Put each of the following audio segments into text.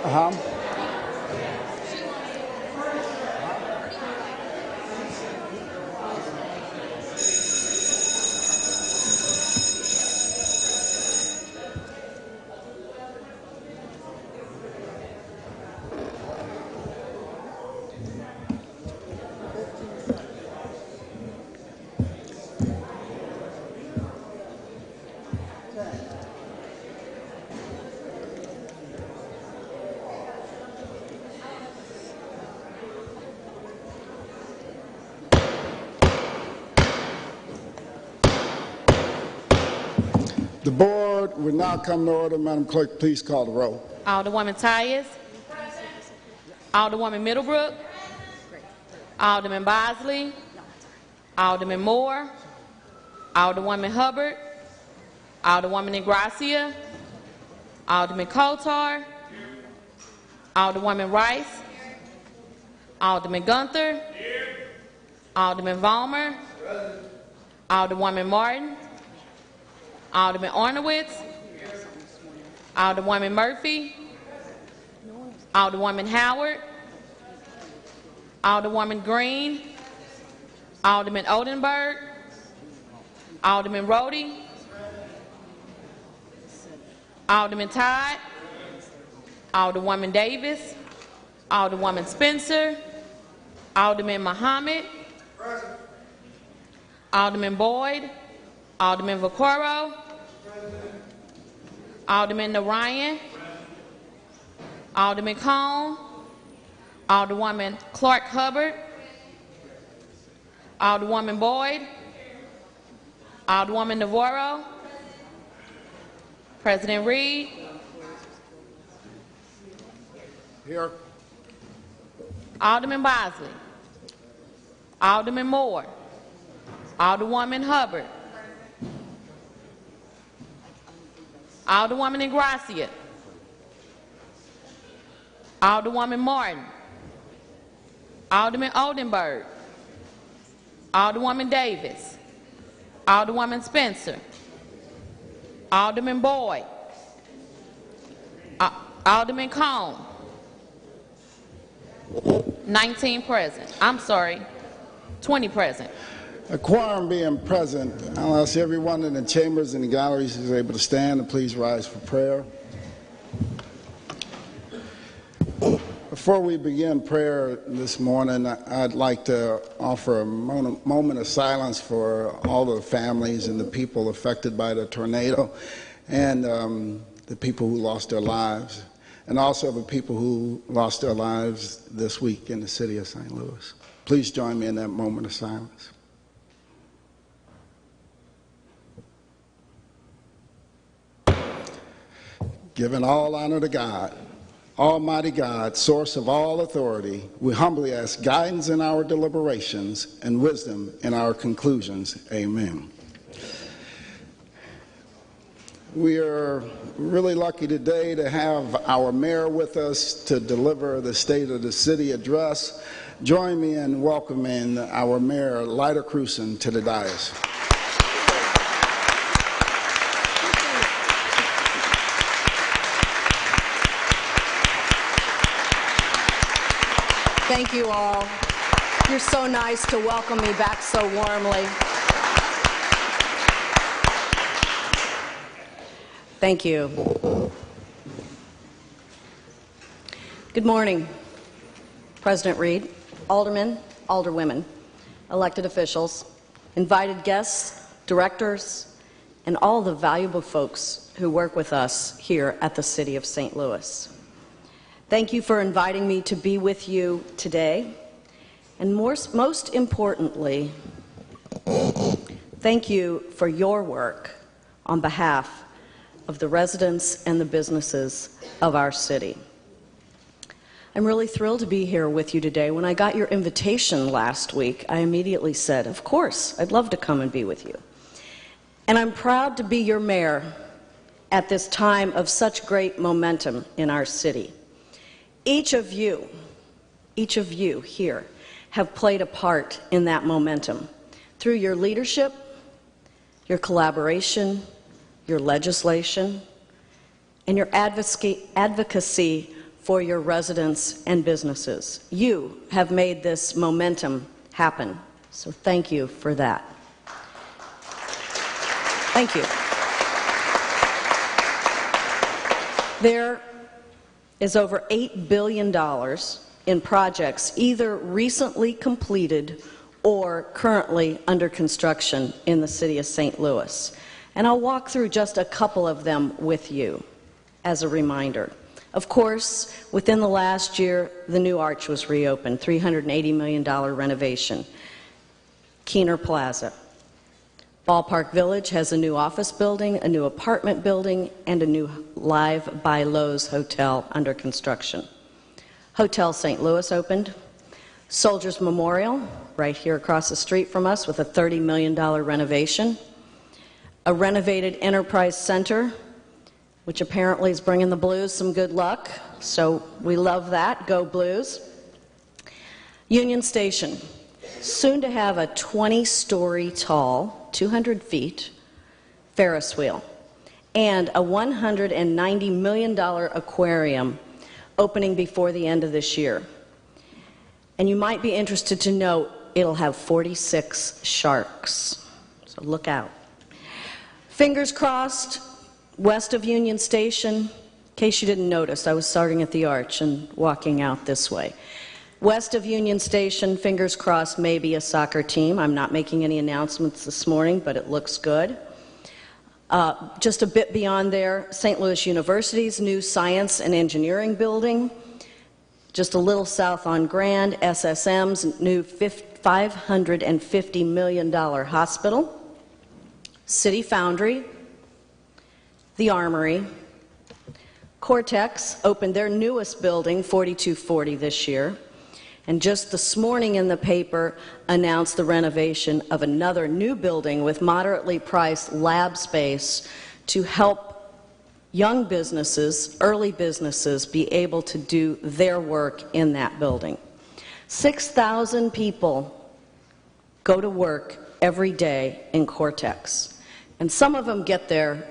Uh-huh. The board will now come to order. Madam Clerk, please call the roll. Alderwoman Tyus. Alderwoman Middlebrook. Alderman Bosley. Alderman Moore. Alderwoman Hubbard. Alderwoman Ingracia. Alderman Kotar. Alderwoman Rice. Alderman Gunther. Alderman Vollmer. Alderwoman Martin. Alderman Ornowitz. Alderwoman Murphy. Alderwoman Howard. Alderwoman Green. Alderman Odenberg. Alderman Rhodey. Alderman Todd. Alderwoman Davis. Alderwoman Spencer. Alderman Muhammad. Alderman Boyd. Alderman Vaccaro. Alderman Narayan. Alderman Cone. Alderwoman Clark Hubbard. Alderwoman Boyd. Alderwoman Navarro. President Reed. Here. Alderman Bosley. Alderman Moore. Alderwoman Hubbard. Alderwoman Ingracia. Alderwoman Martin. Alderman Odenberg. Alderwoman Davis. Alderwoman Spencer. Alderman Boyd. Alderman Cone. 19 present. I'm sorry, 20 present. A quorum being present, I'll ask everyone in the chambers and the galleries who's able to stand and please rise for prayer. Before we begin prayer this morning, I'd like to offer a moment of silence for all the families and the people affected by the tornado and the people who lost their lives, and also the people who lost their lives this week in the city of St. Louis. Please join me in that moment of silence. Giving all honor to God, Almighty God, source of all authority, we humbly ask guidance in our deliberations and wisdom in our conclusions. Amen. We are really lucky today to have our mayor with us to deliver the State of the City address. Join me in welcoming our mayor, Lyda Crewson, to the dais. Thank you all. You're so nice to welcome me back so warmly. Thank you. Good morning, President Reed, aldermen, alderwomen, elected officials, invited guests, directors, and all the valuable folks who work with us here at the City of St. Louis. Thank you for inviting me to be with you today. And most importantly, thank you for your work on behalf of the residents and the businesses of our city. I'm really thrilled to be here with you today. When I got your invitation last week, I immediately said, of course, I'd love to come and be with you. And I'm proud to be your mayor at this time of such great momentum in our city. Each of you here have played a part in that momentum through your leadership, your collaboration, your legislation, and your advocacy for your residents and businesses. You have made this momentum happen, so thank you for that. Thank you. There is over $8 billion in projects either recently completed or currently under construction in the city of St. Louis. And I'll walk through just a couple of them with you as a reminder. Of course, within the last year, the new arch was reopened, $380 million renovation. Keener Plaza. Ballpark Village has a new office building, a new apartment building, and a new Live by Lowe's hotel under construction. Hotel St. Louis opened. Soldiers Memorial, right here across the street from us, with a $30 million renovation. A renovated Enterprise Center, which apparently is bringing the Blues some good luck, so we love that. Go Blues. Union Station, soon to have a 20-story tall, 200 feet, Ferris wheel, and a $190 million aquarium opening before the end of this year. And you might be interested to know it'll have 46 sharks, so look out. Fingers crossed, west of Union Station, in case you didn't notice, I was starting at the arch and walking out this way. West of Union Station, fingers crossed, maybe a soccer team. I'm not making any announcements this morning, but it looks good. Just a bit beyond there, St. Louis University's new Science and Engineering building. Just a little south on Grand, SSM's new $550 million hospital. City Foundry, the Armory. Cortex opened their newest building, 4240, this year. And just this morning in the paper announced the renovation of another new building with moderately priced lab space to help young businesses, early businesses, be able to do their work in that building. 6,000 people go to work every day in Cortex. And some of them get there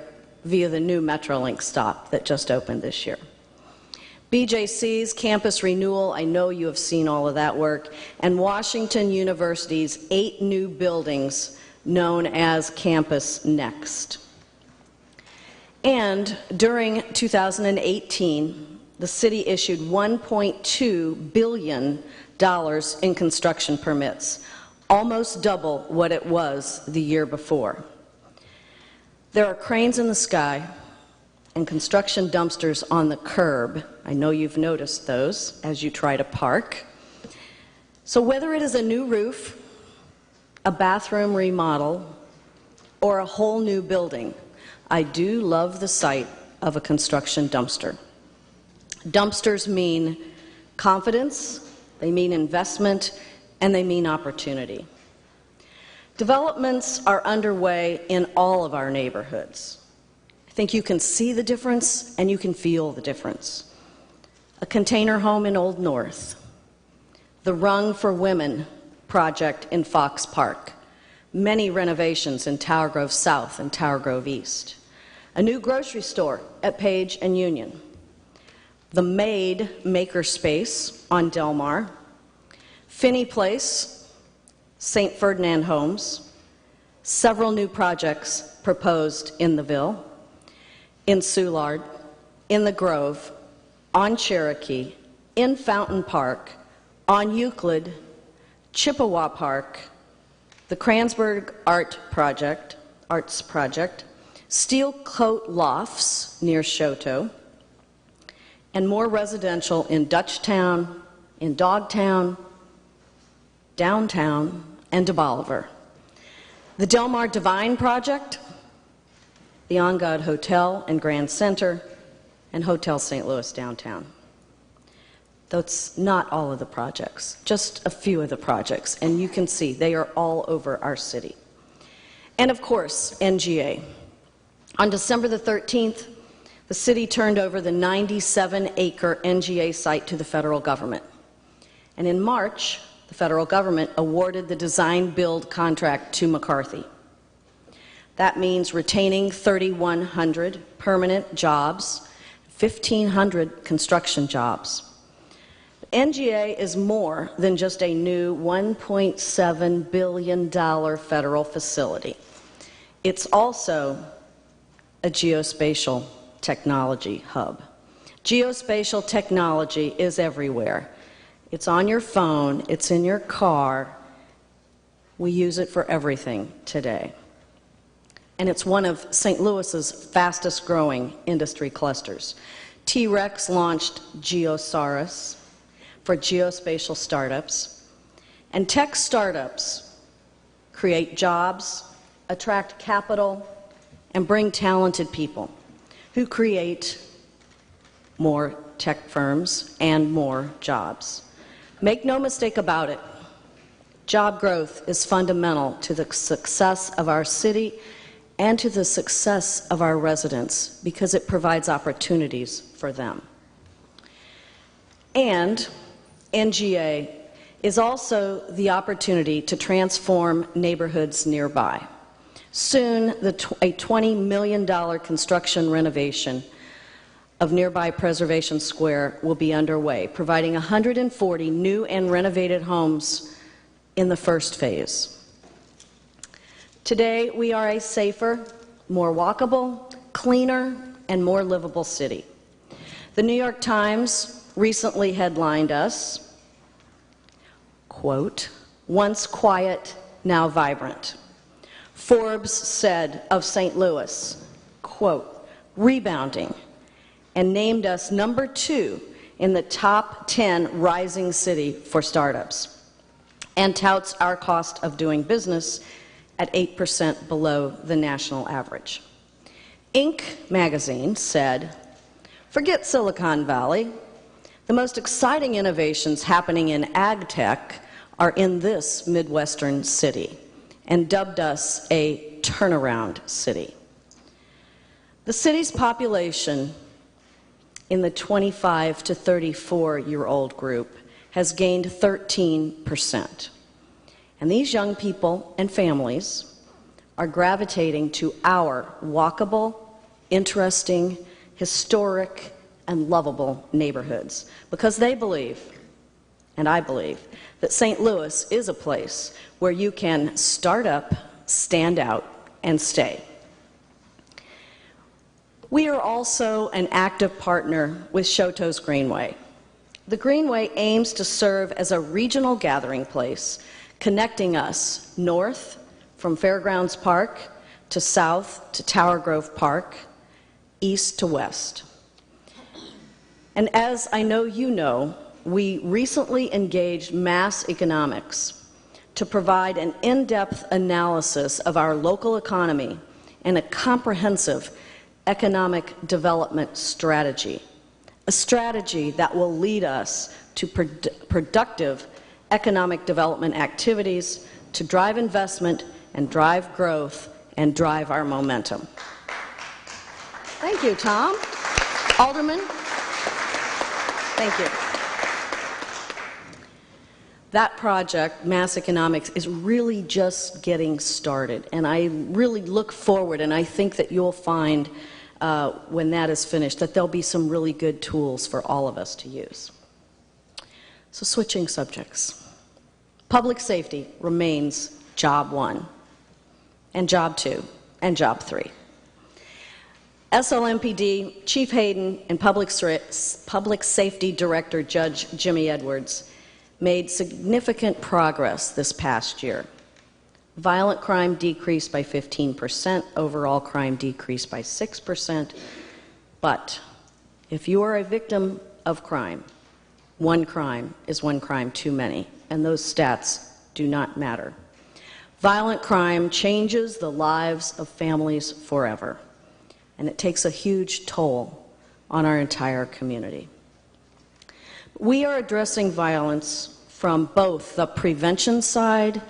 via the new Metrolink stop that just opened this year. BJC's campus renewal, I know you have seen all of that work, and Washington University's 8 new buildings known as Campus Next. And during 2018, the city issued $1.2 billion in construction permits, almost double what it was the year before. There are cranes in the sky and construction dumpsters on the curb. I know you've noticed those as you try to park. So whether it is a new roof, a bathroom remodel, or a whole new building, I do love the sight of a construction dumpster. Dumpsters mean confidence, they mean investment, and they mean opportunity. Developments are underway in all of our neighborhoods. I think you can see the difference and you can feel the difference. A container home in Old North, the Rung for Women project in Fox Park, many renovations in Tower Grove South and Tower Grove East, a new grocery store at Page and Union, the Made Makerspace on Del Mar, Finney Place, St. Ferdinand Homes, several new projects proposed in the Ville, in Soulard, in the Grove, on Cherokee, in Fountain Park, on Euclid, Chippewa Park, the Kransberg Arts Project, Steel Coat Lofts near Choteau, and more residential in Dutchtown, in Dogtown, downtown, and to Bolivar. The Del Mar Divine Project, the On God Hotel and Grand Center, and Hotel St. Louis downtown. That's not all of the projects, just a few of the projects, and you can see they are all over our city. And of course, NGA. On December the 13th, the city turned over the 97-acre NGA site to the federal government. And in March, the federal government awarded the design-build contract to McCarthy. That means retaining 3,100 permanent jobs, 1,500 construction jobs. NGA is more than just a new $1.7 billion federal facility. It's also a geospatial technology hub. Geospatial technology is everywhere. It's on your phone, it's in your car. We use it for everything today. And it's one of St. Louis's fastest growing industry clusters. T-Rex launched Geosaurus for geospatial startups. And tech startups create jobs, attract capital, and bring talented people who create more tech firms and more jobs. Make no mistake about it, job growth is fundamental to the success of our city and to the success of our residents because it provides opportunities for them. And NGA is also the opportunity to transform neighborhoods nearby. Soon, a $20 million construction renovation of nearby Preservation Square will be underway, providing 140 new and renovated homes in the first phase. Today, we are a safer, more walkable, cleaner, and more livable city. The New York Times recently headlined us, quote, "Once quiet, now vibrant." Forbes said of St. Louis, quote, "Rebounding," and named us number 2 in the top 10 rising city for startups, and touts our cost of doing business at 8% below the national average. Inc. magazine said, "Forget Silicon Valley. The most exciting innovations happening in ag tech are in this Midwestern city," and dubbed us a turnaround city. The city's population in the 25 to 34-year-old group has gained 13%. And these young people and families are gravitating to our walkable, interesting, historic, and lovable neighborhoods because they believe, and I believe, that St. Louis is a place where you can start up, stand out, and stay. We are also an active partner with Choteau's Greenway. The Greenway aims to serve as a regional gathering place, connecting us north from Fairgrounds Park to south to Tower Grove Park, east to west. And as I know you know, we recently engaged Mass Economics to provide an in-depth analysis of our local economy and a comprehensive economic development strategy, a strategy that will lead us to productive economic development activities to drive investment and drive growth and drive our momentum. Thank you, Tom. Aldermen, thank you. That project, Mass Economics, is really just getting started, and I really look forward, and I think that you'll find when that is finished that there'll be some really good tools for all of us to use. So switching subjects. Public safety remains job 1, and job 2, and job 3. SLMPD Chief Hayden and Public Safety Director Judge Jimmy Edwards made significant progress this past year. Violent crime decreased by 15%, overall crime decreased by 6%, but if you are a victim of crime, one crime is one crime too many, and those stats do not matter. Violent crime changes the lives of families forever, and it takes a huge toll on our entire community. We are addressing violence from both the prevention side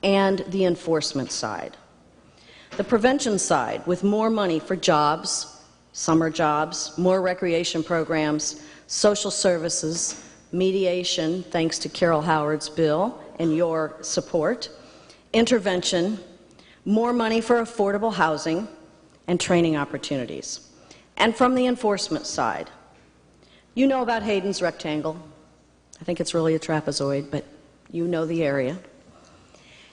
and the enforcement side. The prevention side, with more money for jobs, summer jobs, more recreation programs, social services, mediation, thanks to Carol Howard's bill and your support, intervention, more money for affordable housing, and training opportunities. And from the enforcement side, you know about Hayden's Rectangle. I think it's really a trapezoid, but you know the area.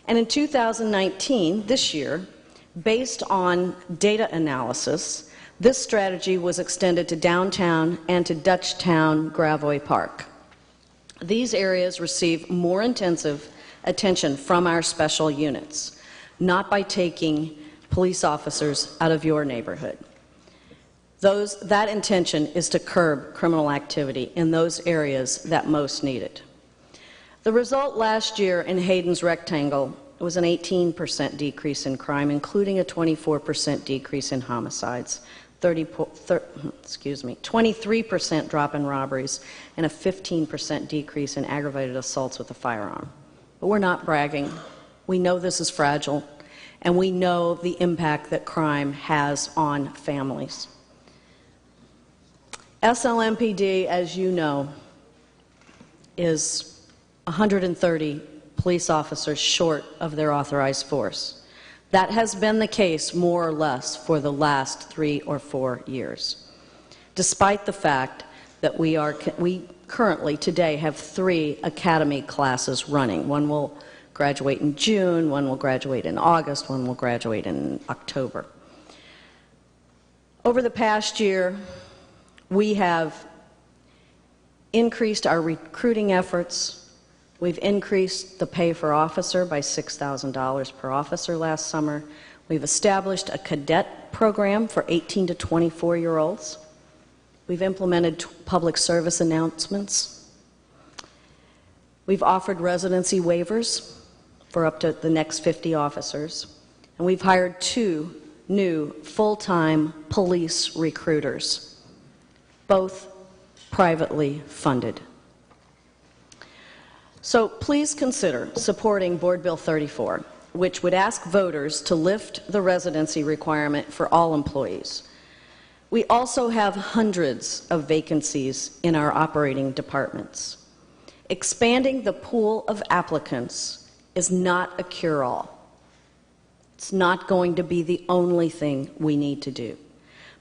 And in 2019, this year, based on data analysis, this strategy was extended to downtown and to Dutchtown Gravois Park. These areas receive more intensive attention from our special units, not by taking police officers out of your neighborhood. That intention is to curb criminal activity in those areas that most need it. The result last year in Hayden's Rectangle was an 18% decrease in crime, including a 24% decrease in homicides, 23% drop in robberies, and a 15% decrease in aggravated assaults with a firearm. But we're not bragging. We know this is fragile, and we know the impact that crime has on families. SLMPD, as you know, is 130 police officers short of their authorized force. That has been the case more or less for the last 3 or 4 years, despite the fact that we currently today have 3 academy classes running. One will graduate in June, one will graduate in August, one will graduate in October. Over the past year, we have increased our recruiting efforts. We've increased the pay for officer by $6,000 per officer last summer. We've established a cadet program for 18 to 24-year-olds. We've implemented public service announcements. We've offered residency waivers for up to the next 50 officers. And we've hired 2 new full-time police recruiters, both privately funded. So please consider supporting Board Bill 34, which would ask voters to lift the residency requirement for all employees. We also have hundreds of vacancies in our operating departments. Expanding the pool of applicants is not a cure-all. It's not going to be the only thing we need to do.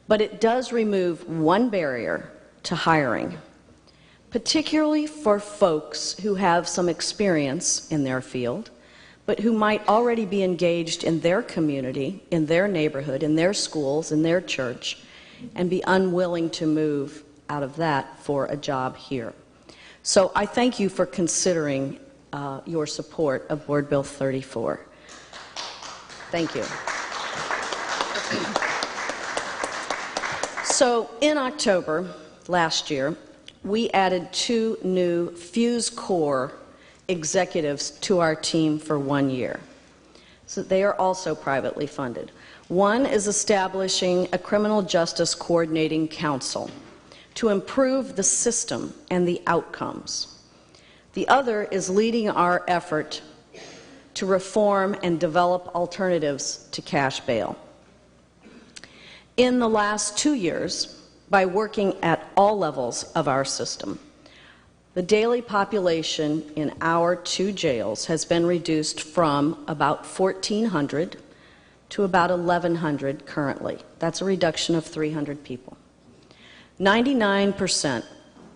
But it does remove one barrier to hiring, particularly for folks who have some experience in their field, but who might already be engaged in their community, in their neighborhood, in their schools, in their church, and be unwilling to move out of that for a job here. So I thank you for considering your support of Board Bill 34. Thank you. So in October last year, we added 2 new Fuse Corps executives to our team for 1 year. So they are also privately funded. One is establishing a criminal justice coordinating council to improve the system and the outcomes. The other is leading our effort to reform and develop alternatives to cash bail. In the last 2 years, by working at all levels of our system, the daily population in our 2 jails has been reduced from about 1,400 to about 1,100 currently. That's a reduction of 300 people. 99%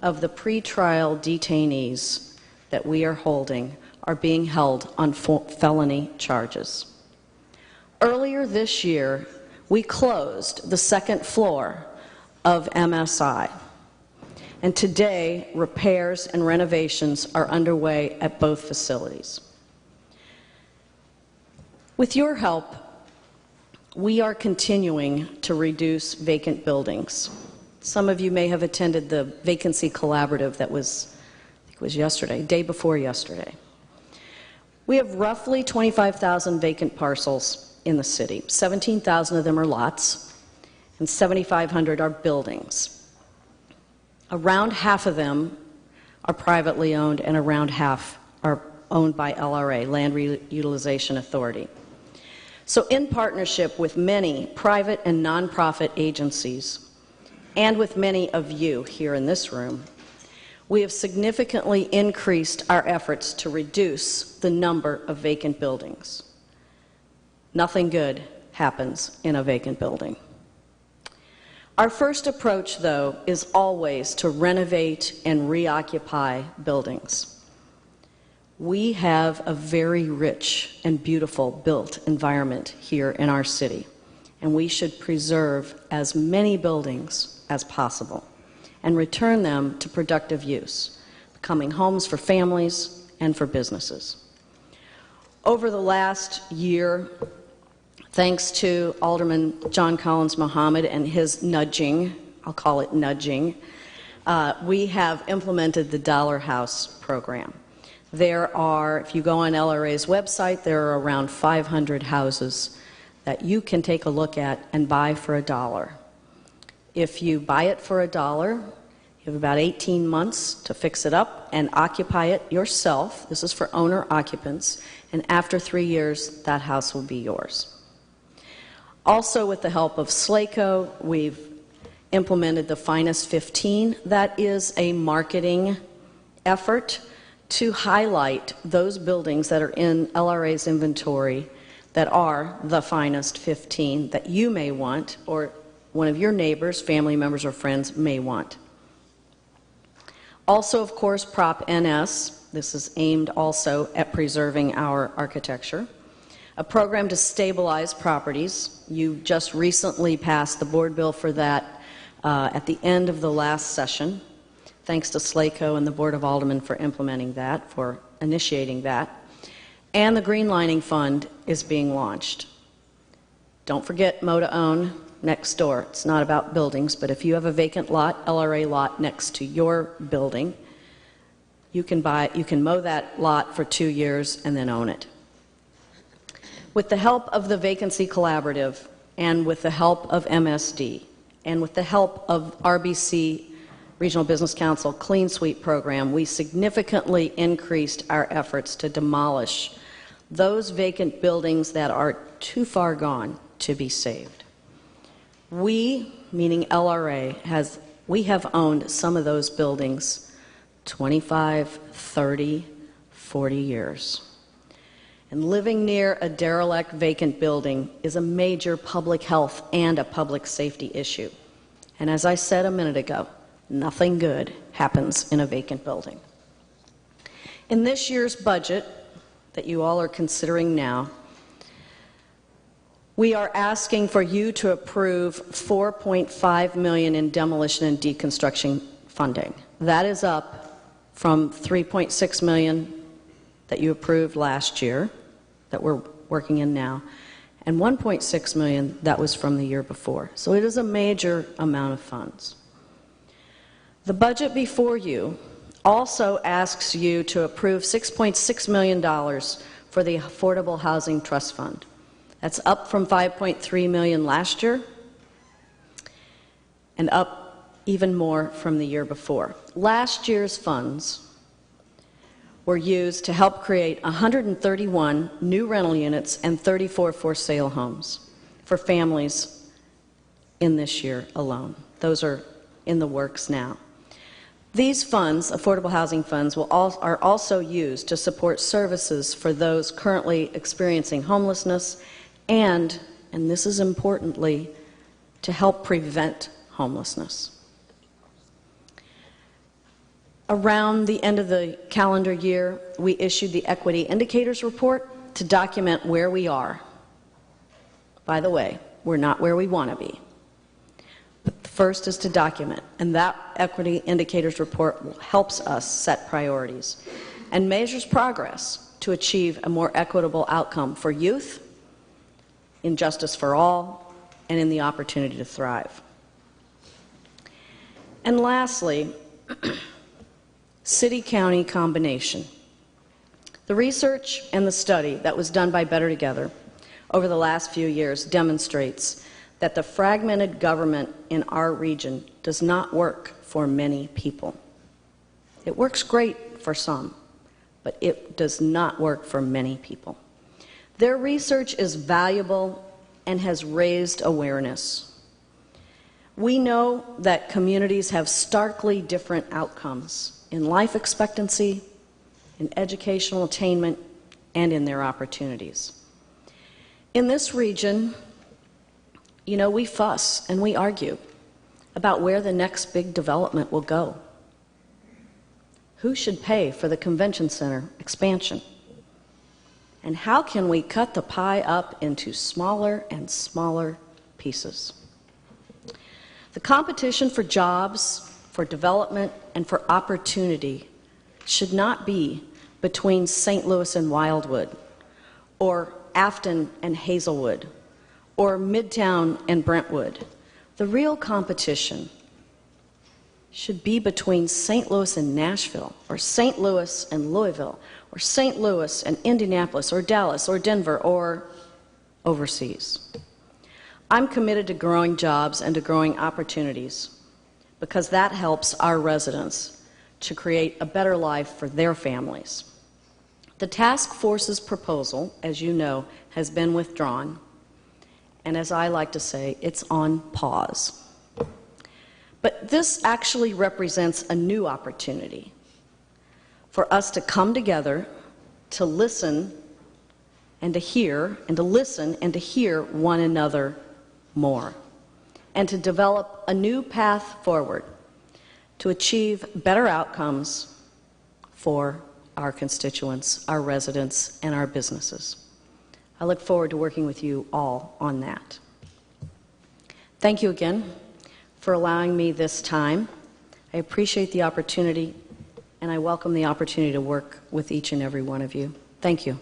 of the pretrial detainees that we are holding are being held on felony charges. Earlier this year, we closed the 2nd floor of MSI. And today, repairs and renovations are underway at both facilities. With your help, we are continuing to reduce vacant buildings. Some of you may have attended the vacancy collaborative that was, I think it was yesterday, day before yesterday. We have roughly 25,000 vacant parcels in the city. 17,000 of them are lots, and 7,500 are buildings. Around half of them are privately owned, and around half are owned by LRA, Land Reutilization Authority. So in partnership with many private and nonprofit agencies, and with many of you here in this room, we have significantly increased our efforts to reduce the number of vacant buildings. Nothing good happens in a vacant building. Our first approach, though, is always to renovate and reoccupy buildings. We have a very rich and beautiful built environment here in our city, and we should preserve as many buildings as possible and return them to productive use, becoming homes for families and for businesses. Over the last year, thanks to Alderman John Collins Muhammad and his nudging, I'll call it nudging, we have implemented the Dollar House program. There are, if you go on LRA's website, there are around 500 houses that you can take a look at and buy for $1. If you buy it for $1, you have about 18 months to fix it up and occupy it yourself. This is for owner occupants, and after 3 years, that house will be yours. Also, with the help of SLACO, we've implemented the Finest 15. That is a marketing effort to highlight those buildings that are in LRA's inventory that are the Finest 15 that you may want, or one of your neighbors, family members, or friends may want. Also, of course, Prop NS. This is aimed also at preserving our architecture. A program to stabilize properties. You just recently passed the board bill for that at the end of the last session. Thanks to SLACO and the Board of Aldermen for implementing that, for initiating that. And the Green Lining Fund is being launched. Don't forget Mow to Own next door. It's not about buildings, but if you have a vacant lot, LRA lot next to your building, you can mow that lot for 2 years and then own it. With the help of the Vacancy Collaborative, and with the help of MSD, and with the help of RBC Regional Business Council Clean Sweep program, we significantly increased our efforts to demolish those vacant buildings that are too far gone to be saved. We, meaning LRA, we have owned some of those buildings 25, 30, 40 years. And living near a derelict vacant building is a major public health and a public safety issue. And as I said a minute ago, nothing good happens in a vacant building. In this year's budget that you all are considering now, we are asking for you to approve $4.5 million in demolition and deconstruction funding. That is up from $3.6 million that you approved last year, that we're working in now, and $1.6 million that was from the year before. So it is a major amount of funds. The budget before you also asks you to approve $6.6 million for the Affordable Housing Trust Fund. That's up from $5.3 million last year and up even more from the year before. Last year's funds were used to help create 131 new rental units and 34 for-sale homes for families in this year alone. Those are in the works now. These funds, affordable housing funds, are also used to support services for those currently experiencing homelessness and this is importantly, to help prevent homelessness. Around the end of the calendar year, we issued the Equity Indicators Report to document where we are. By the way, we're not where we want to be. But the first is to document, and that Equity Indicators Report helps us set priorities and measures progress to achieve a more equitable outcome for youth, in justice for all, and in the opportunity to thrive. And lastly, city-county combination. The research and the study that was done by Better Together over the last few years demonstrates that the fragmented government in our region does not work for many people. It works great for some, but it does not work for many people. Their research is valuable and has raised awareness. We know that communities have starkly different outcomes in life expectancy, in educational attainment, and in their opportunities. In this region, you know, we fuss and we argue. about where the next big development will go. Who should pay for the convention center expansion? And how can we cut the pie up into smaller and smaller pieces? The competition for jobs, for development, and for opportunity should not be between St. Louis and Wildwood, or Afton and Hazelwood, or Midtown and Brentwood. The real competition should be between St. Louis and Nashville, or St. Louis and Louisville, or St. Louis and Indianapolis, or Dallas, or Denver, or overseas. I'm committed to growing jobs and to growing opportunities because that helps our residents to create a better life for their families. The task force's proposal, as you know, has been withdrawn, and as I like to say, it's on pause. But this actually represents a new opportunity for us to come together, to listen and to hear, and to listen and to hear one another more, and to develop a new path forward to achieve better outcomes for our constituents, our residents, and our businesses. I look forward to working with you all on that. Thank you again for allowing me this time. I appreciate the opportunity, and I welcome the opportunity to work with each and every one of you. Thank you.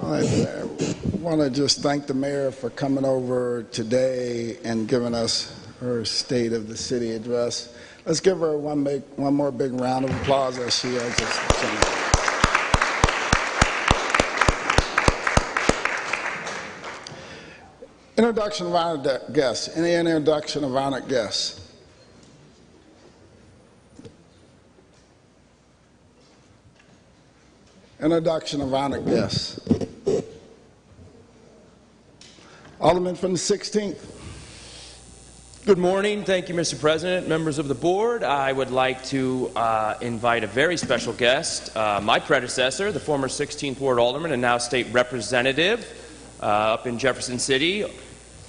I want to just thank the mayor for coming over today and giving us her State of the City address. Let's give her one more big round of applause as she exits the chamber. Introduction of honored guests. Any introduction of honored guests? Introduction of honored guests. Alderman from the 16th. Good morning. Thank you, Mr. President, members of the board. I would like to invite a very special guest, my predecessor, the former 16th Ward Alderman and now State Representative up in Jefferson City.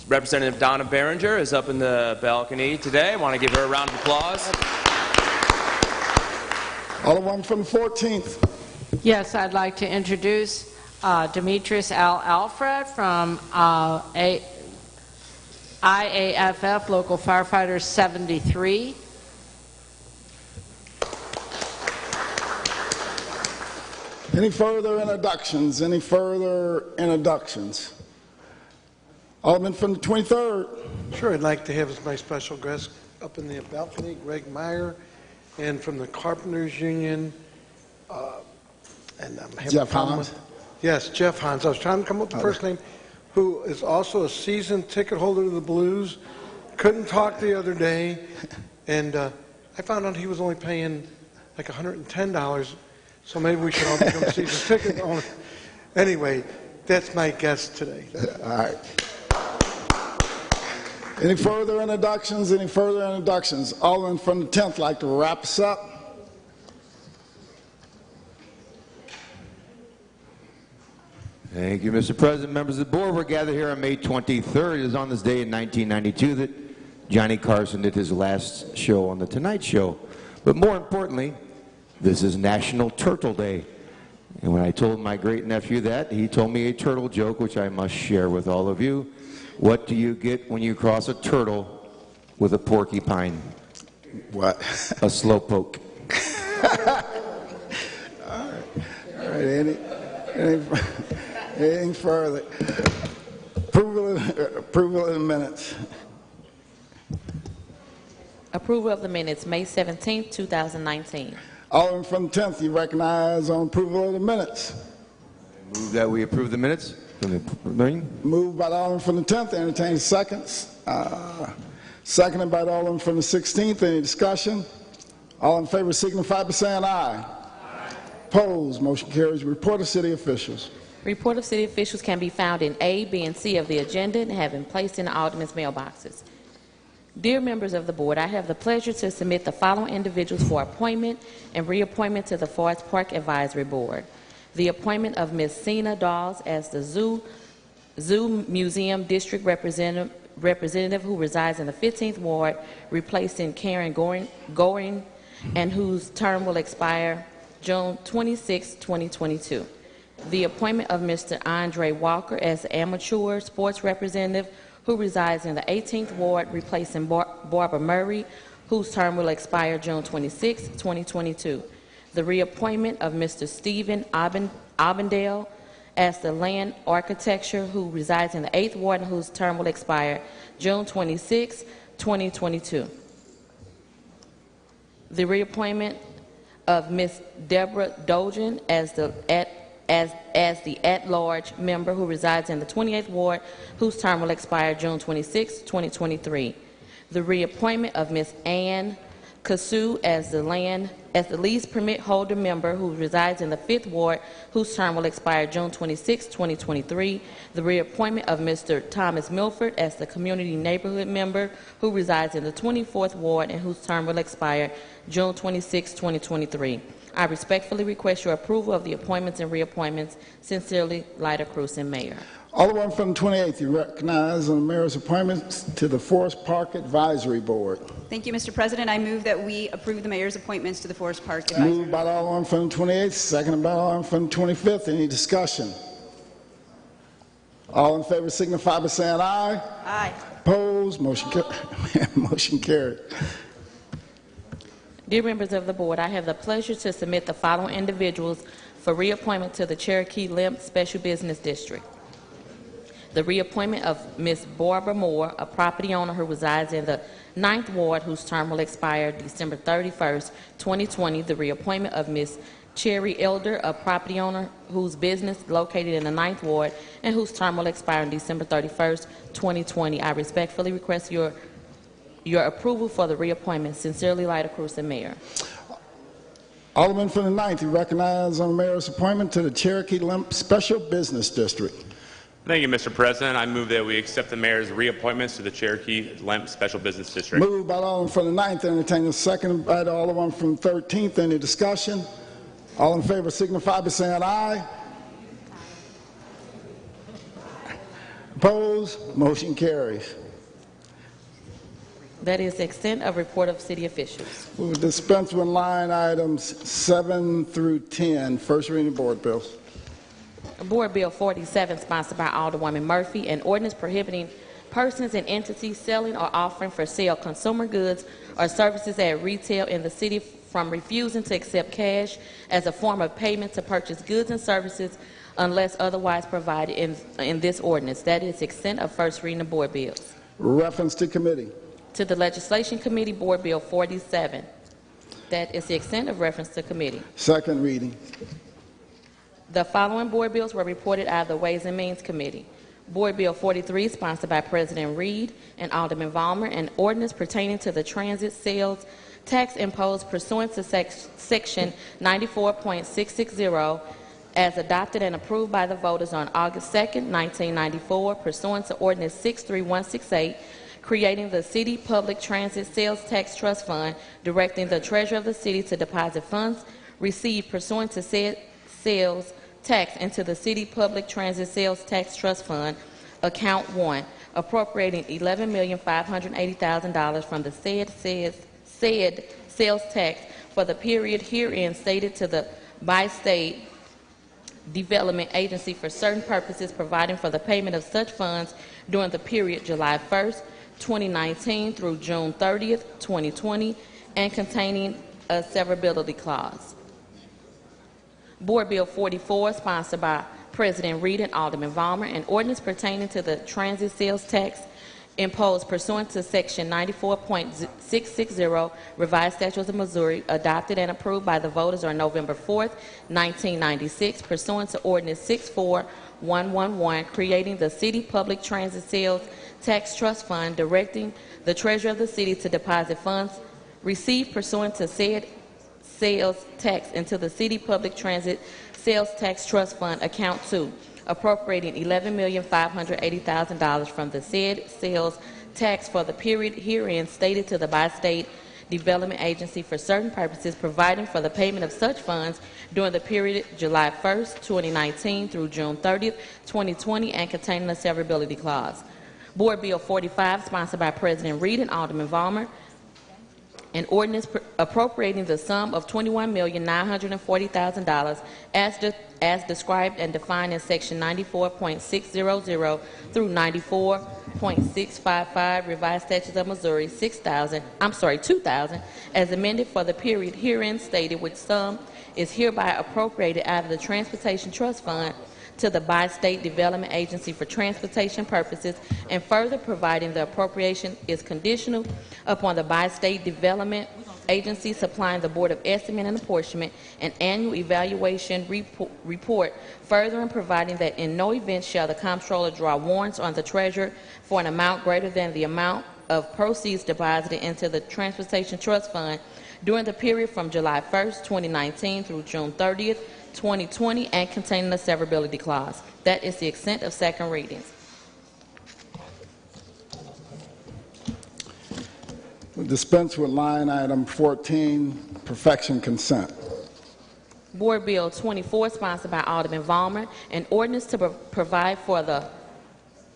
Representative Donna Behringer is up in the balcony today. I want to give her a round of applause. Alderman from the 14th. Yes, I'd like to introduce Demetrius Al Alfred from IAFF Local Firefighters 73. Any further introductions? Any further introductions? Alderman from the 23rd. Sure, I'd like to have as my special guest up in the balcony, Greg Meyer, and from the Carpenters Union, and I'm having Jeff a problem Hans. with- Yes, Jeff Hans. I was trying to come up with the first name, who is also a season ticket holder to the Blues. Couldn't talk the other day, and I found out he was only paying like $110, so maybe we should all become season ticket owners. Anyway, that's my guest today. All right. Any further introductions? Any further introductions? Alderman from the 10th like to wrap us up. Thank you, Mr. President. Members of the board, we're gathered here on May 23rd. It is on this day in 1992 that Johnny Carson did his last show on The Tonight Show. But more importantly, this is National Turtle Day. And when I told my great-nephew that, he told me a turtle joke, which I must share with all of you. What do you get when you cross a turtle with a porcupine? What? A slowpoke. All right. Anything further? Approval of the minutes. Approval of the minutes, May 17th, 2019. Alderman from the 10th, you recognize on approval of the minutes. Move that we approve the minutes from the meeting. Moved by the Alderman from the 10th, entertain seconds. Seconded by the Alderman from the 16th. Any discussion? All in favor signify by saying aye. Opposed, motion carries. Report of city officials. Report of city officials can be found in A, B, and C of the agenda and have been placed in the aldermen's mailboxes. Dear members of the board, I have the pleasure to submit the following individuals for appointment and reappointment to the Forest Park Advisory Board. The appointment of Ms. Sina Dawes as the Zoo Museum District Representative who resides in the 15th Ward, replacing Karen Goring, and whose term will expire June 26, 2022. The appointment of Mr. Andre Walker as the Amateur Sports Representative who resides in the 18th Ward, replacing Barbara Murray, whose term will expire June 26, 2022. The reappointment of Mr. Stephen Abendale as the Land Architecture, who resides in the 8th Ward and whose term will expire June 26, 2022. The reappointment of Ms. Deborah Dogen as the at-large member who resides in the 28th Ward, whose term will expire June 26, 2023. The reappointment of Ms. Ann Kasu as the lease permit holder member who resides in the 5th Ward, whose term will expire June 26, 2023. The reappointment of Mr. Thomas Milford as the community neighborhood member who resides in the 24th Ward and whose term will expire June 26, 2023. I respectfully request your approval of the appointments and reappointments. Sincerely, Lyda Cruzen, Mayor. Alderman from the 28th, you recognize on the mayor's appointments to the Forest Park Advisory Board. Thank you, Mr. President. I move that we approve the mayor's appointments to the Forest Park Advisory. Moved by the Alderman from the 28th, seconded by the Alderman from the 25th. Any discussion? All in favor signify by saying aye. Aye. Opposed? Motion carried. Dear members of the board, I have the pleasure to submit the following individuals for reappointment to the Cherokee Limp Special Business District. The reappointment of Ms. Barbara Moore, a property owner who resides in the 9th Ward, whose term will expire December 31st, 2020. The reappointment of Ms. Cherry Elder, a property owner whose business located in the 9th Ward and whose term will expire on December 31st, 2020. I respectfully request your approval for the reappointment. Sincerely, Lyda Cruzen, Mayor. Alderman from the 9th, you recognize on the mayor's appointment to the Cherokee Limp Special Business District. Thank you, Mr. President. I move that we accept the mayor's reappointments to the Cherokee Limp Special Business District. Moved by the Alderman from the 9th, entertain a second by the Alderman from the 13th. Any discussion? All in favor signify by saying aye. Opposed? Motion carries. That is the extent of report of city officials. We will dispense with line items 7 through 10. First reading of board bills. Board Bill 47, sponsored by Alderwoman Murphy, an ordinance prohibiting persons and entities selling or offering for sale consumer goods or services at retail in the city from refusing to accept cash as a form of payment to purchase goods and services unless otherwise provided in this ordinance. That is the extent of first reading of board bills. Reference to committee. To the Legislation Committee, Board Bill 47. That is the extent of reference to committee. Second reading. The following board bills were reported out of the Ways and Means Committee. Board Bill 43, sponsored by President Reed and Alderman Vollmer, an ordinance pertaining to the transit sales tax imposed pursuant to Section 94.660 as adopted and approved by the voters on August 2, 1994, pursuant to Ordinance 63168, creating the City Public Transit Sales Tax Trust Fund, directing the Treasurer of the City to deposit funds received pursuant to said sales tax into the City Public Transit Sales Tax Trust Fund, Account 1, appropriating $11,580,000 from the said sales tax for the period herein stated to the Bi-State Development Agency for certain purposes, providing for the payment of such funds during the period July 1st, 2019 through June 30th, 2020, and containing a severability clause. Board Bill 44, sponsored by President Reed and Alderman Vollmer, an ordinance pertaining to the transit sales tax imposed pursuant to Section 94.660 Revised Statutes of Missouri, adopted and approved by the voters on November 4th, 1996, pursuant to Ordinance 64111, creating the City Public Transit Sales Tax Trust Fund, directing the Treasurer of the City to deposit funds received pursuant to said sales tax into the City Public Transit Sales Tax Trust Fund, Account 2, appropriating $11,580,000 from the said sales tax for the period herein stated to the Bi-State Development Agency for certain purposes, providing for the payment of such funds during the period July 1st, 2019 through June 30th, 2020, and containing a severability clause. Board Bill 45, sponsored by President Reed and Alderman Vollmer, an ordinance appropriating the sum of $21,940,000 as described and defined in Section 94.600 through 94.655 Revised Statutes of Missouri 2000, as amended for the period herein stated, which sum is hereby appropriated out of the Transportation Trust Fund to the Bi-State Development Agency for transportation purposes, and further providing the appropriation is conditional upon the Bi-State Development Agency supplying the Board of Estimate and Apportionment an annual evaluation report, further and providing that in no event shall the Comptroller draw warrants on the Treasurer for an amount greater than the amount of proceeds deposited into the Transportation Trust Fund during the period from July 1st, 2019 through June 30th, 2020, and containing a severability clause. That is the extent of second readings. We'll dispense with line item 14, perfection consent. Board Bill 24, sponsored by Alderman Vollmer, an ordinance to provide for the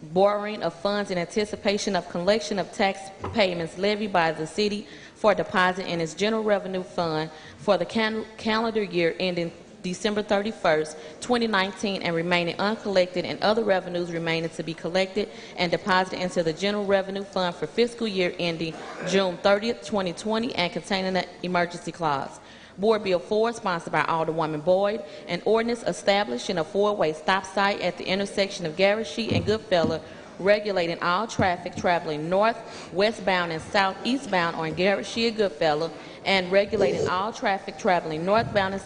borrowing of funds in anticipation of collection of tax payments levied by the city for deposit in its general revenue fund for the calendar year ending December 31st, 2019, and remaining uncollected, and other revenues remaining to be collected and deposited into the general revenue fund for fiscal year ending June 30th, 2020, and containing an emergency clause. Board Bill 4, sponsored by Alderwoman Boyd, an ordinance establishing a four-way stop site at the intersection of Garrishee and Goodfellow, regulating all traffic traveling north, westbound, and southeastbound on Garrishee and Goodfellow, and regulating all traffic traveling northbound and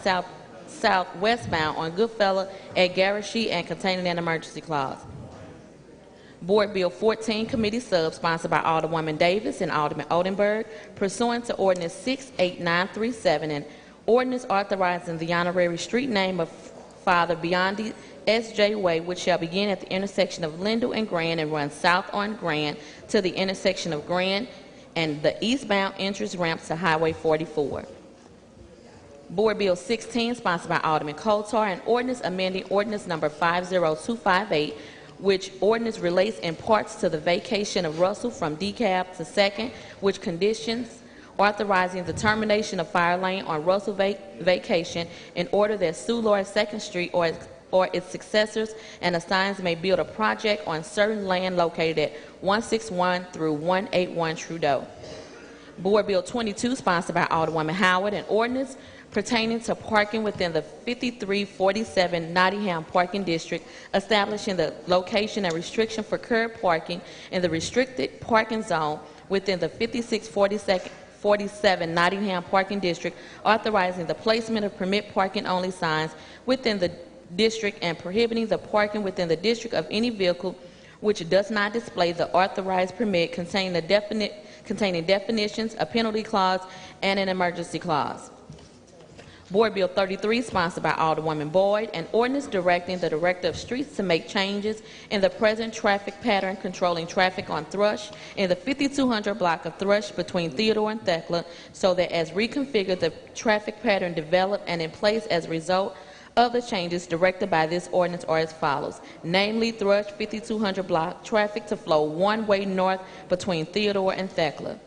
southwestbound on Goodfellow at Garrishee, and containing an emergency clause. Board Bill 14, committee sub, sponsored by Alderwoman Davis and Alderman Oldenburg, pursuant to Ordinance 68937, and ordinance authorizing the honorary street name of Father Biondi S.J. Way, which shall begin at the intersection of Lindell and Grand and run south on Grand to the intersection of Grand and the eastbound entrance ramp to Highway 44. Board Bill 16, sponsored by Alderman Kotar, an ordinance amending ordinance number 50258, which ordinance relates in parts to the vacation of Russell from DeKalb to Second, which conditions authorizing the termination of Fire Lane on Russell vacation in order that Sioux Lord 2nd Street or its successors and assigns may build a project on certain land located at 161 through 181 Trudeau. Board Bill 22, sponsored by Alderwoman Howard, an ordinance pertaining to parking within the 5347 Nottingham Parking District, establishing the location and restriction for curb parking in the restricted parking zone within the 5647 Nottingham Parking District, authorizing the placement of permit parking only signs within the district, and prohibiting the parking within the district of any vehicle which does not display the authorized permit, containing definitions, a penalty clause, and an emergency clause. Board Bill 33, sponsored by Alderwoman Boyd, an ordinance directing the Director of Streets to make changes in the present traffic pattern controlling traffic on Thrush in the 5200 block of Thrush between Theodore and Thekla, so that as reconfigured, the traffic pattern developed and in place as a result of the changes directed by this ordinance are as follows. Namely, Thrush 5200 block traffic to flow one-way north between Theodore and Thekla.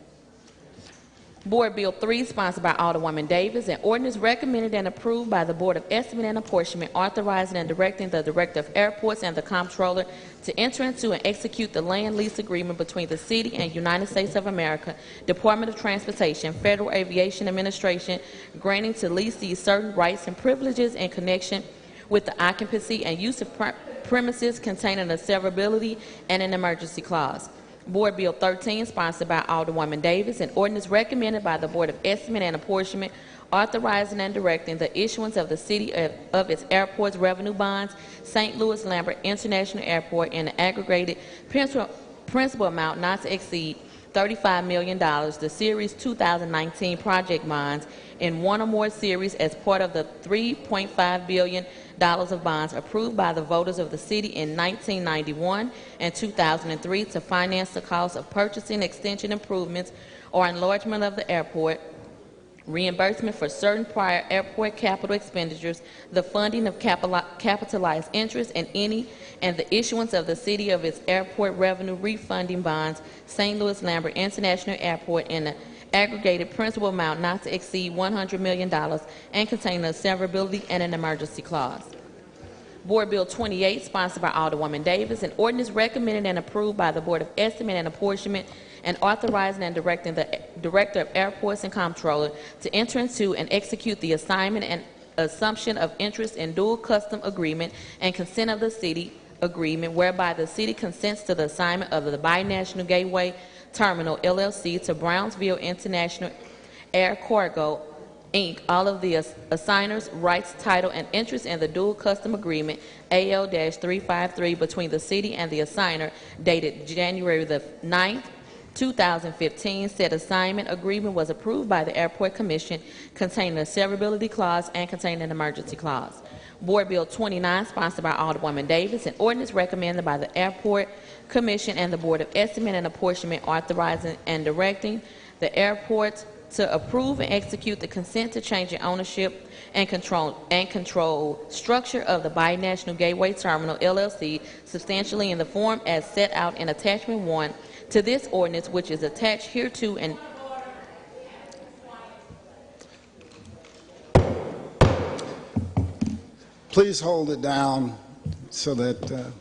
Board Bill 3, sponsored by Alderwoman Davis, an ordinance recommended and approved by the Board of Estimate and Apportionment, authorizing and directing the Director of Airports and the Comptroller to enter into and execute the land lease agreement between the City and United States of America, Department of Transportation, Federal Aviation Administration, granting to leasees certain rights and privileges in connection with the occupancy and use of premises, containing a severability and an emergency clause. Board Bill 13, sponsored by Alderwoman Davis, an ordinance recommended by the Board of Estimate and Apportionment, authorizing and directing the issuance of the City of its airports revenue bonds, St. Louis Lambert International Airport, in an aggregated principal amount not to exceed $35 million, the Series 2019 project bonds in one or more series as part of the $3.5 billion of bonds approved by the voters of the city in 1991 and 2003 to finance the cost of purchasing extension improvements or enlargement of the airport, reimbursement for certain prior airport capital expenditures, the funding of capitalized interest and the issuance of the city of its airport revenue refunding bonds, St. Louis Lambert International Airport, in an aggregated principal amount not to exceed $100 million and containing a severability and an emergency clause. Board Bill 28, sponsored by Alderwoman Davis, an ordinance recommended and approved by the Board of Estimate and Apportionment and authorizing and directing the Director of Airports and Comptroller to enter into and execute the assignment and assumption of interest in dual custom agreement and consent of the city agreement whereby the city consents to the assignment of the Binational Gateway Terminal, LLC, to Brownsville International Air Cargo, Inc., all of the assigners, rights, title, and interest in the dual custom agreement, AL-353, between the city and the assigner, dated January the 9th, 2015. Said assignment agreement was approved by the Airport Commission, containing a severability clause and containing an emergency clause. Board Bill 29, sponsored by Alderwoman Davis, an ordinance recommended by the Airport Commission and the Board of Estimate and Apportionment, authorizing and directing the airport to approve and execute the consent to change in ownership and control structure of the Binational Gateway Terminal, LLC, substantially in the form as set out in Attachment 1 to this ordinance, which is attached hereto and Please hold it down so that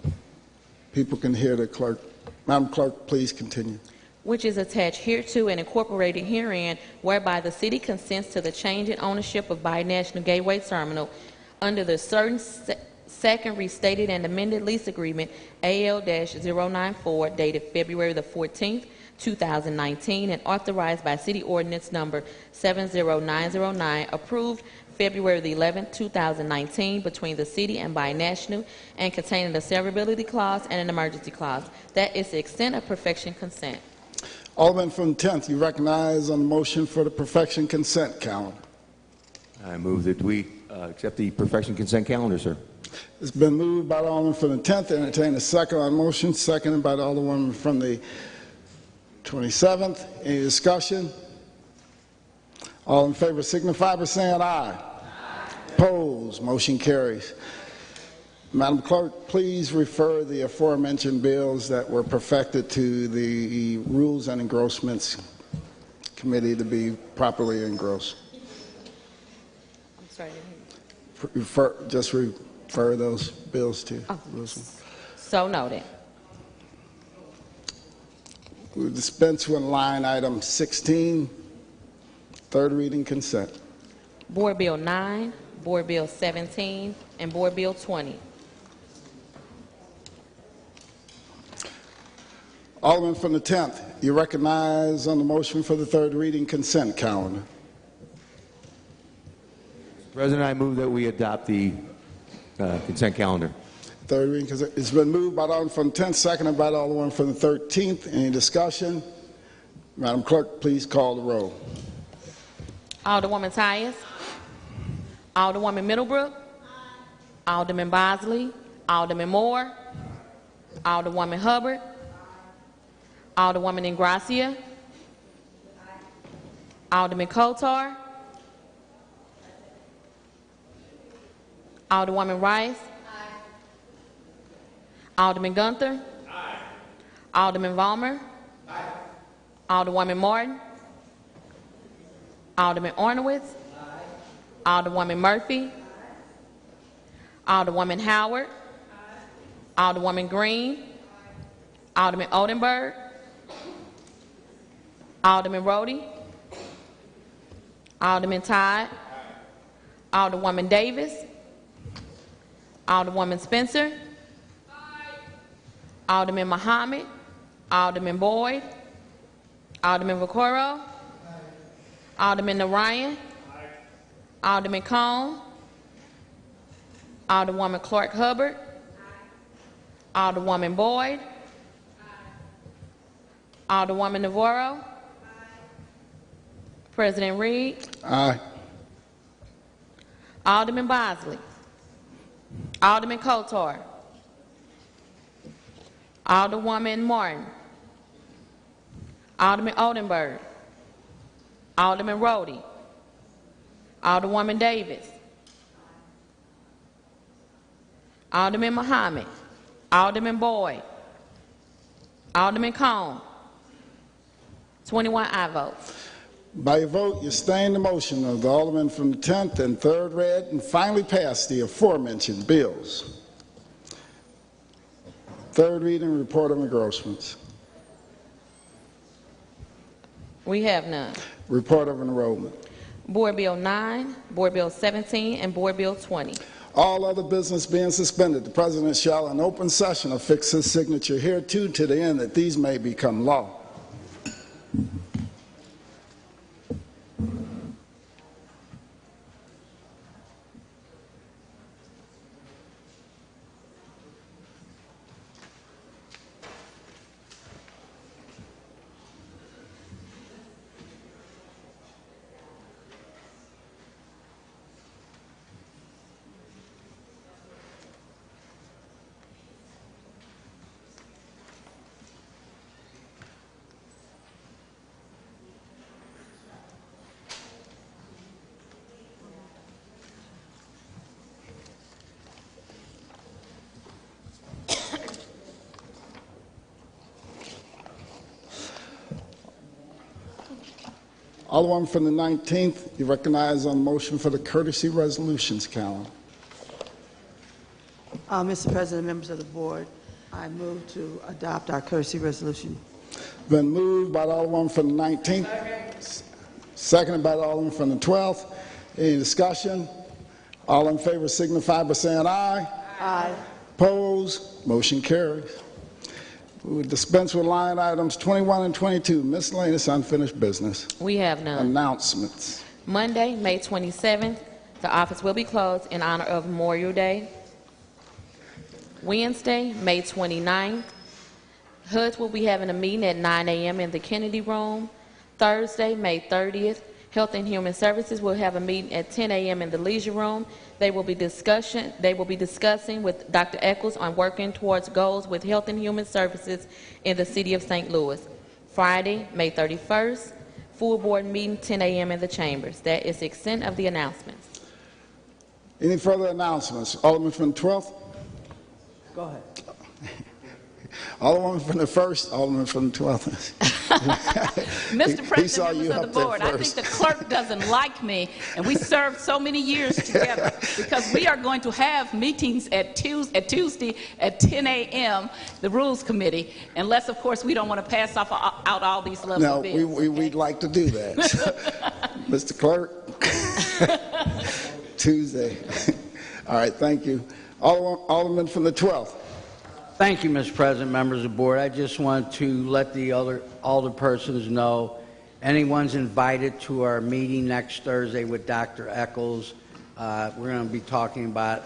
people can hear the clerk. Madam Clerk, please continue. which is attached hereto and incorporated herein, whereby the city consents to the change in ownership of Binational Gateway Terminal under the certain second restated and amended lease agreement, AL-094, dated February the 14th, 2019, and authorized by City Ordinance Number 70909, approved February the 11th, 2019, between the city and Binational, and containing a severability clause and an emergency clause. That is the extent of perfection consent. Alderman from the 10th, you recognize on the motion for the perfection consent calendar. I move that we accept the perfection consent calendar, sir. It's been moved by the Alderman from the 10th. Entertain a second on motion. Seconded by the Alderwoman from the 27th. Any discussion? All in favor signify by saying aye. Aye. Opposed? Motion carries. Madam Clerk, please refer the aforementioned bills that were perfected to the Rules and Engrossments Committee to be properly engrossed. I'm sorry, Just refer those bills to. so noted. We dispense with line item 16, third reading consent. Board Bill 9, Board Bill 17, and Board Bill 20. Alderman from the 10th, you recognize on the motion for the third reading consent calendar. President, I move that we adopt the consent calendar. Third reading consent. It's been moved by the Alderman from the 10th, seconded by the Alderman from the 13th. Any discussion? Madam Clerk, please call the roll. Alderwoman Tyus. Alderwoman Middlebrook. Alderman Bosley. Alderman Moore. Alderwoman Hubbard. Alderwoman Ingracia. Alderman Kotar. Alderwoman Rice. Alderman Gunther. Alderman Vollmer. Alderwoman Martin. Alderman Ornowitz. Alderwoman Murphy. Alderwoman Howard. Alderwoman Green. Alderman Oldenburg. Alderman Rhodey. Alderman Todd. Alderwoman Davis. Alderwoman Spencer. Alderman Muhammad. Alderman Boyd. Alderman Vaccaro. Alderman Narayan. Alderman Cone. Alderwoman Clark Hubbard. Alderwoman Boyd. Alderwoman Navarro. President Reed. Aye. Alderman Bosley. Alderman Kotar. Alderwoman Martin. Alderman Oldenburg. Alderman Rhodey. Alderwoman Davis. Alderman Muhammad. Alderman Boyd. Alderman Cone. 21 aye votes. By your vote, you sustain the motion of the Alderman from the 10th and 3rd read and finally pass the aforementioned bills. Third reading, report of engrossments. We have none. Report of enrollment. Board Bill 9, Board Bill 17, and Board Bill 20. All other business being suspended, the President shall in open session affix his signature hereto to the end that these may become law. Alderman from the 19th, you recognize on motion for the courtesy resolutions calendar. Mr. President, members of the board, I move to adopt our courtesy resolution. Been moved by the Alderman from the 19th, seconded by the Alderman from the 12th. Any discussion? All in favor signify by saying aye. Aye. Opposed? Motion carries. We will dispense with line items 21 and 22, miscellaneous unfinished business. We have none. Announcements. Monday, May 27th, the office will be closed in honor of Memorial Day. Wednesday, May 29th, HUD will be having a meeting at 9 a.m. in the Kennedy Room. Thursday, May 30th, Health and Human Services will have a meeting at 10 a.m. in the Leisure Room. They will be discussing with Dr. Eccles on working towards goals with Health and Human Services in the City of St. Louis. Friday, May 31st, full board meeting, 10 a.m. in the Chambers. That is the extent of the announcements. Any further announcements? Alderman from the 12th? Go ahead. Alderman from the 1st, Alderman from the 12th. Mr. President, members of the board, I think first. the clerk doesn't like me, and we served so many years together because we are going to have meetings at Tuesday at 10 a.m., the Rules Committee, unless, of course, we don't want to pass out all these lovely No, bills. we'd like to do that. Mr. Clerk, Tuesday. All right, thank you. Alderman from the 12th. Thank you, Mr. President, members of the board. I just want to let the other alderpersons know anyone's invited to our meeting next Thursday with Dr. Eccles. We're going to be talking about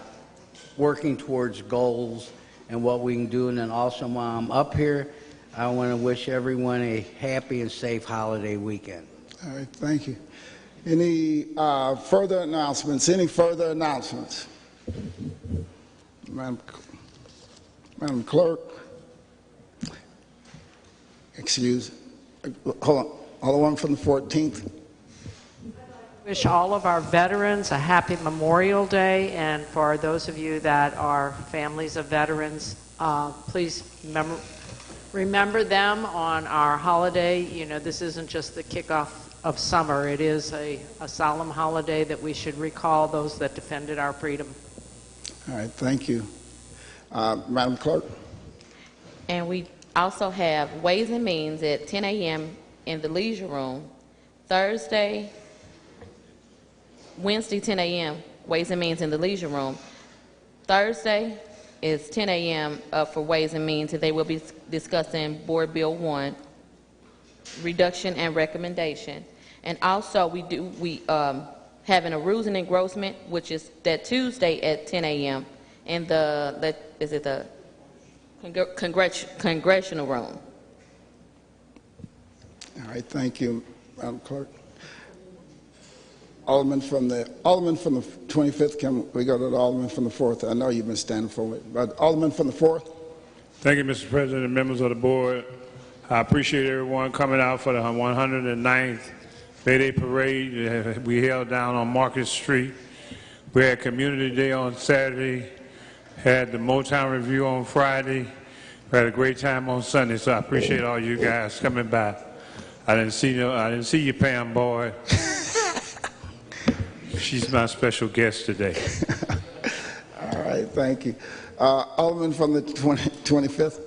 working towards goals and what we can do. And then also while I'm up here, I want to wish everyone a happy and safe holiday weekend. All right, thank you. Any further announcements? Any further announcements? Madam Clerk, excuse, hold on, Alderman from the 14th. Wish all of our veterans a happy Memorial Day, and for those of you that are families of veterans, please remember them on our holiday. You know, this isn't just the kickoff of summer. It is a solemn holiday that we should recall those that defended our freedom. All right, thank you. Madam Clerk. And we also have Ways and Means at 10 a.m. in the Leisure Room. Wednesday, 10 a.m., Ways and Means in the Leisure Room. Thursday is 10 a.m. For Ways and Means, and they will be discussing Board Bill 1, reduction and recommendation. And also, we having a rules and engrossment, which is that Tuesday at 10 a.m. in the congressional room. right, thank you, Madam Clerk. Alderman from the 25th, can we go to the Alderman from the 4th? I know you've been standing for it, but Alderman from the 4th? Thank you, Mr. President and members of the board. I appreciate everyone coming out for the 109th May Day Parade we held down on Market Street. We had Community Day on Saturday, had the Motown Review on Friday. We had a great time on Sunday, so I appreciate all you guys coming by. I didn't see you, Pam Boyd. She's my special guest today. All right, thank you. Alderman from the 25th.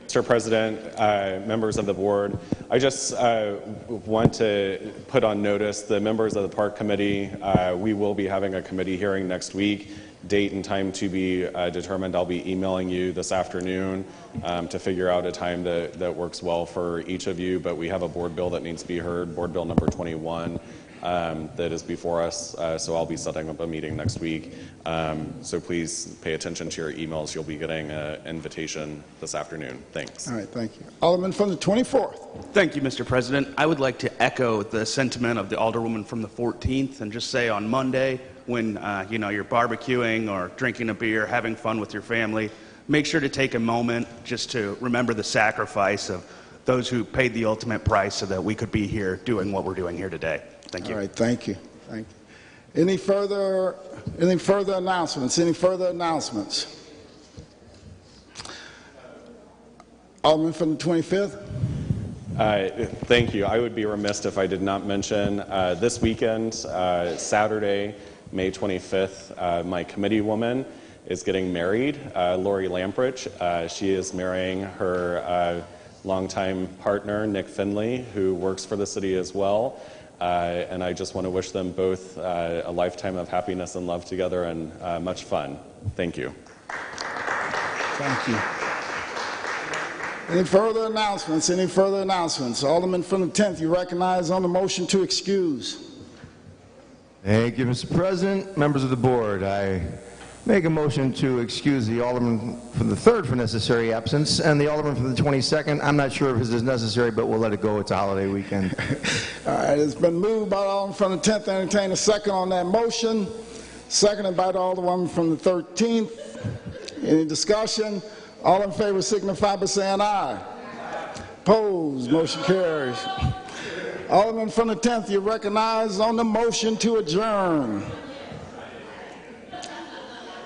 Mr. President, members of the board, I just want to put on notice the members of the Park Committee. We will be having a committee hearing next week. Date and time to be determined. I'll be emailing you this afternoon to figure out a time that works well for each of you, but we have a board bill that needs to be heard, Board Bill number 21. That is before us, so I'll be setting up a meeting next week. So please pay attention to your emails. You'll be getting an invitation this afternoon. Thanks. All right, thank you. Alderman from the 24th. Thank you, Mr. President. I would like to echo the sentiment of the Alderwoman from the 14th and just say on Monday when you're barbecuing or drinking a beer, having fun with your family, make sure to take a moment just to remember the sacrifice of those who paid the ultimate price so that we could be here doing what we're doing here today. Thank you. All right, thank you. Thank you. Any further announcements? Any further announcements? Alderman from the 25th. Thank you. I would be remiss if I did not mention this weekend, Saturday, May 25th, my committee woman is getting married, Lori Lamprich. She is marrying her longtime partner, Nick Finley, who works for the city as well. And I just want to wish them both a lifetime of happiness and love together and much fun. Thank you. Thank you. Any further announcements? Any further announcements? Alderman from the 10th, you recognize on the motion to excuse. Thank you, Mr. President. Members of the board, I make a motion to excuse the Alderman from the 3rd for necessary absence and the Alderman from the 22nd. I'm not sure if this is necessary, but we'll let it go. It's a holiday weekend. All right, it's been moved by the Alderman from the 10th. Entertain a second on that motion. Seconded by the Alderman from the 13th. Any discussion? All in favor signify by saying aye. Opposed? Motion carries. Alderman from the 10th, you recognize on the motion to adjourn.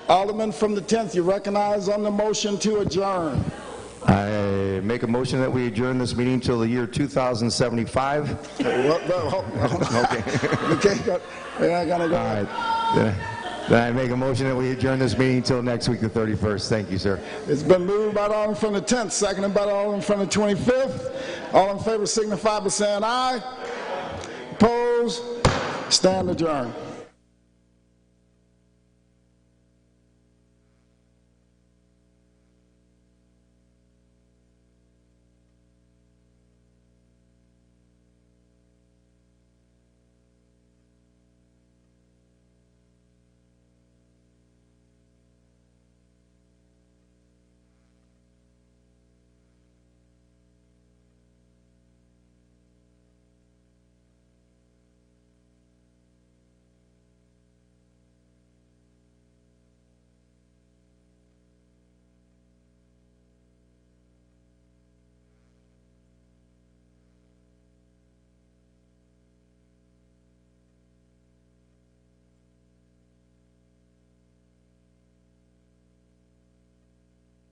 Alderman from the 10th, you recognize on the motion to adjourn. I make a motion that we adjourn this meeting until the year 2075. Okay. We're not gonna go. All right. Then I make a motion that we adjourn this meeting until next week, the 31st. Thank you, sir. It's been moved by the Alderman from the 10th, seconded by the Alderman from the 25th. All in favor signify by saying aye. Opposed? Stand adjourned.